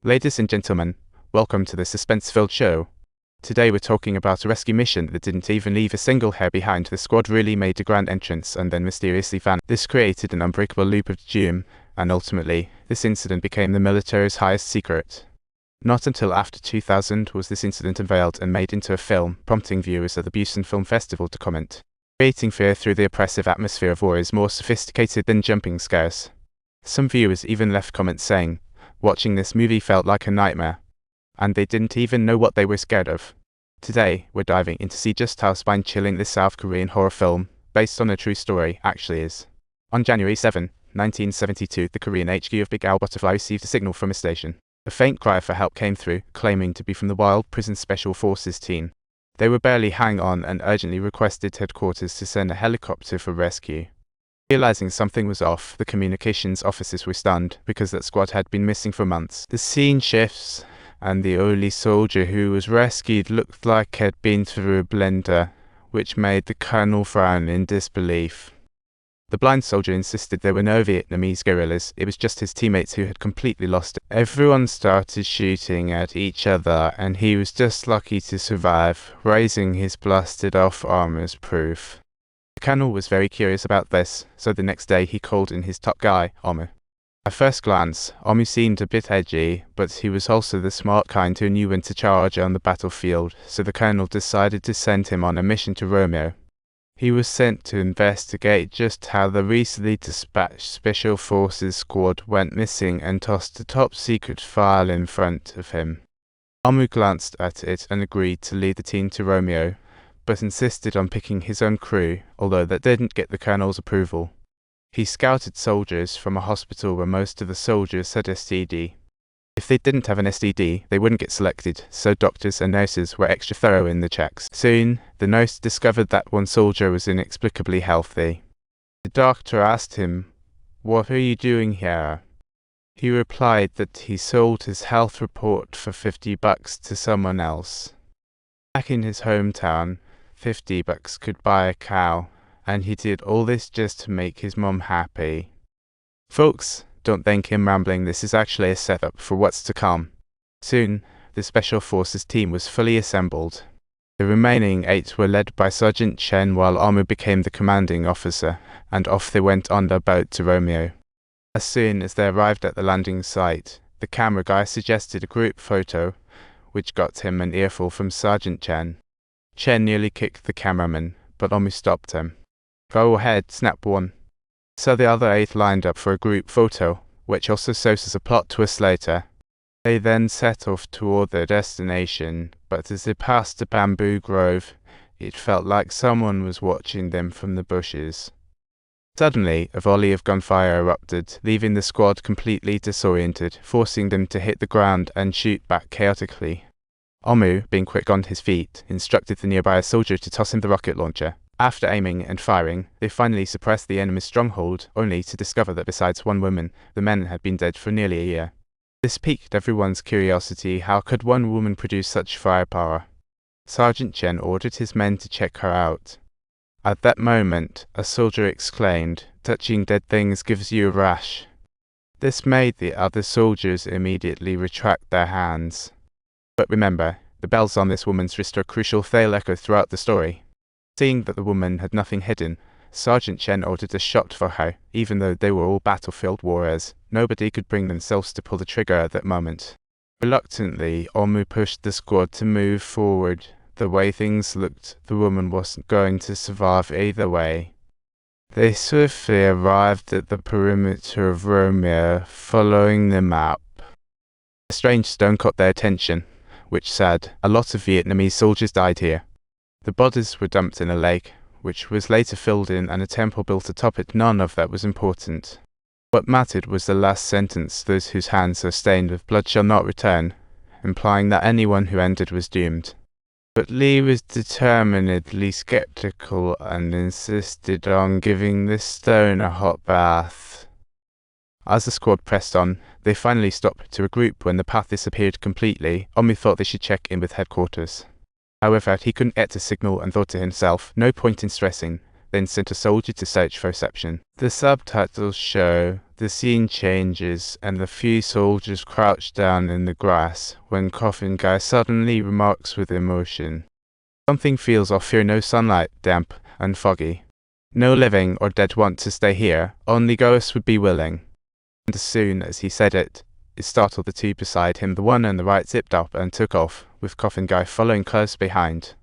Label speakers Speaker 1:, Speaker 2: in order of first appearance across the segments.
Speaker 1: Ladies and gentlemen, welcome to the suspense-filled show. Today we're talking about a rescue mission that didn't even leave a single hair behind. The squad really made a grand entrance and then mysteriously vanished. This created an unbreakable loop of doom, and ultimately, this incident became the military's highest secret. Not until after 2000 was this incident unveiled and made into a film, prompting viewers at the Busan Film Festival to comment. Creating fear through the oppressive atmosphere of war is more sophisticated than jumping scares. Some viewers even left comments saying, watching this movie felt like a nightmare, and they didn't even know what they were scared of. Today, we're diving in to see just how spine-chilling this South Korean horror film, based on a true story, actually is. On January 7, 1972, the Korean HQ of Big Owl Butterfly received a signal from a station. A faint cry for help came through, claiming to be from the Wild Prison Special Forces team. They were barely hang on and urgently requested headquarters to send a helicopter for rescue. Realizing something was off, the communications officers were stunned, because that squad had been missing for months. The scene shifts, and the only soldier who was rescued looked like had been through a blender, which made the colonel frown in disbelief. The blind soldier insisted there were no Vietnamese guerrillas, it was just his teammates who had completely lost it. Everyone started shooting at each other, and he was just lucky to survive, raising his blasted-off arm as proof. The colonel was very curious about this, so the next day he called in his top guy, Omu. At first glance, Omu seemed a bit edgy, but he was also the smart kind who knew when to charge on the battlefield, so the colonel decided to send him on a mission to Romeo. He was sent to investigate just how the recently dispatched Special Forces squad went missing and tossed a top-secret file in front of him. Omu glanced at it and agreed to lead the team to Romeo, but insisted on picking his own crew, although that didn't get the colonel's approval. He scouted soldiers from a hospital where most of the soldiers had STD. If they didn't have an STD, they wouldn't get selected, so doctors and nurses were extra thorough in the checks. Soon, the nurse discovered that one soldier was inexplicably healthy. The doctor asked him, "What are you doing here?" He replied that he sold his health report for $50 to someone else. Back in his hometown, $50 could buy a cow, and he did all this just to make his mom happy. Folks, don't think him rambling, this is actually a setup for what's to come. Soon, the Special Forces team was fully assembled. The remaining 8 were led by Sergeant Chen while Omu became the commanding officer, and off they went on their boat to Romeo. As soon as they arrived at the landing site, the camera guy suggested a group photo, which got him an earful from Sergeant Chen. Chen nearly kicked the cameraman, but Omu stopped him. "Go ahead, snap one." So the other 8 lined up for a group photo, which also serves as a plot twist later. They then set off toward their destination, but as they passed a bamboo grove, it felt like someone was watching them from the bushes. Suddenly, a volley of gunfire erupted, leaving the squad completely disoriented, forcing them to hit the ground and shoot back chaotically. Omu, being quick on his feet, instructed the nearby soldier to toss him the rocket launcher. After aiming and firing, they finally suppressed the enemy's stronghold, only to discover that besides one woman, the men had been dead for nearly a year. This piqued everyone's curiosity. How could one woman produce such firepower? Sergeant Chen ordered his men to check her out. At that moment, a soldier exclaimed, "Touching dead things gives you a rash." This made the other soldiers immediately retract their hands. But remember, the bells on this woman's wrist are crucial. They'll echo throughout the story. Seeing that the woman had nothing hidden, Sergeant Chen ordered a shot for her. Even though they were all battlefield warriors, nobody could bring themselves to pull the trigger at that moment. Reluctantly, Omu pushed the squad to move forward. The way things looked, the woman wasn't going to survive either way. They swiftly arrived at the perimeter of Romeo, following the map. A strange stone caught their attention, which said, "A lot of Vietnamese soldiers died here." The bodies were dumped in a lake, which was later filled in and a temple built atop it. None of that was important. What mattered was the last sentence, "Those whose hands are stained with blood shall not return," implying that anyone who entered was doomed. But Lee was determinedly skeptical and insisted on giving this stone a hot bath. As the squad pressed on, they finally stopped to regroup when the path disappeared completely. Omu thought they should check in with headquarters. However, he couldn't get a signal and thought to himself, "No point in stressing," then sent a soldier to search for reception. The subtitles show The scene changes, and the few soldiers crouch down in the grass when Coffin Guy suddenly remarks with emotion, "Something feels off here, no sunlight, damp and foggy. No living or dead want to stay here, only ghosts would be willing." And as soon as he said it startled the two beside him. The one on the right zipped up and took off, with Coffin Guy following close behind.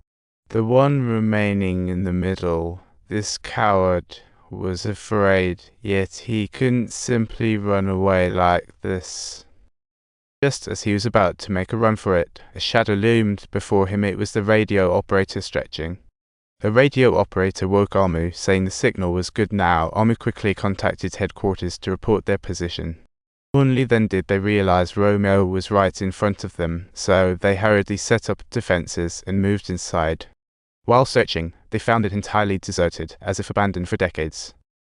Speaker 1: The one remaining in the middle, this coward, was afraid, yet he couldn't simply run away like this. Just as he was about to make a run for it, a shadow loomed before him. It was the radio operator stretching. The radio operator woke Amu, saying the signal was good now. Amu quickly contacted headquarters to report their position. Only then did they realize Romeo was right in front of them, so they hurriedly set up defenses and moved inside. While searching, they found it entirely deserted, as if abandoned for decades.